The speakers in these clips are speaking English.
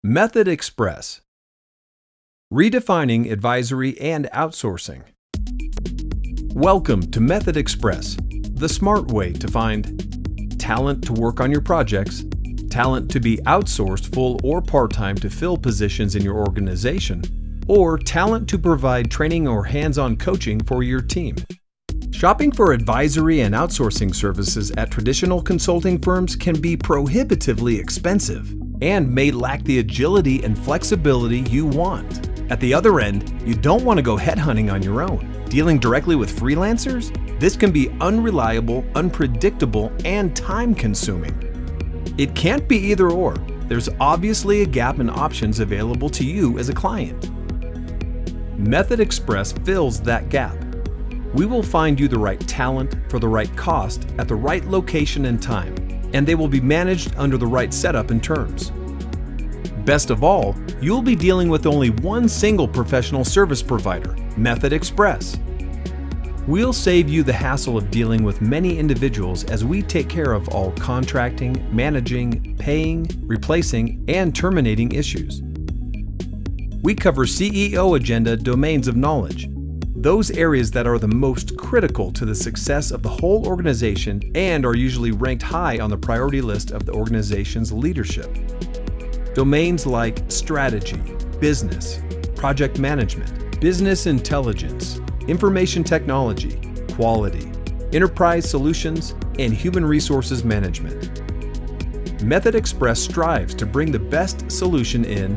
MethodExpress. Redefining advisory and outsourcing. Welcome to MethodExpress, the smart way to find talent to work on your projects, talent to be outsourced full or part-time to fill positions in your organization, or talent to provide training or hands-on coaching for your team. Shopping for advisory and outsourcing services at traditional consulting firms can be prohibitively expensive and may lack the agility and flexibility you want. At the other end, you don't want to go headhunting on your own. Dealing directly with freelancers? This can be unreliable, unpredictable, and time-consuming. It can't be either or. There's obviously a gap in options available to you as a client. MethodExpress fills that gap. We will find you the right talent for the right cost at the right location and time, and they will be managed under the right setup and terms. Best of all, you'll be dealing with only one single professional service provider, MethodExpress. We'll save you the hassle of dealing with many individuals as we take care of all contracting, managing, paying, replacing, and terminating issues. We cover CEO agenda domains of knowledge, those areas that are the most critical to the success of the whole organization and are usually ranked high on the priority list of the organization's leadership. Domains like strategy, business, project management, business intelligence, information technology, quality, enterprise solutions, and human resources management. MethodExpress strives to bring the best solution in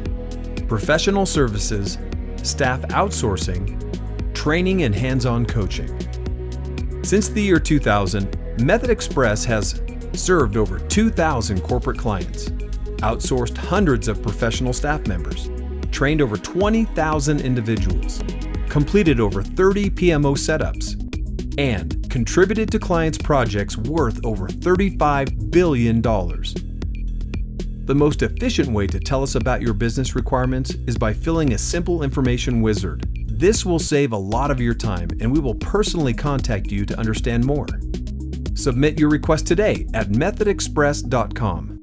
professional services, staff outsourcing, training and hands-on coaching. Since the year 2000, MethodExpress has served over 2,000 corporate clients, outsourced hundreds of professional staff members, trained over 20,000 individuals, completed over 30 PMO setups, and contributed to clients' projects worth over $35 billion. The most efficient way to tell us about your business requirements is by filling a simple information wizard. This will save a lot of your time, and we will personally contact you to understand more. Submit your request today at methodexpress.com.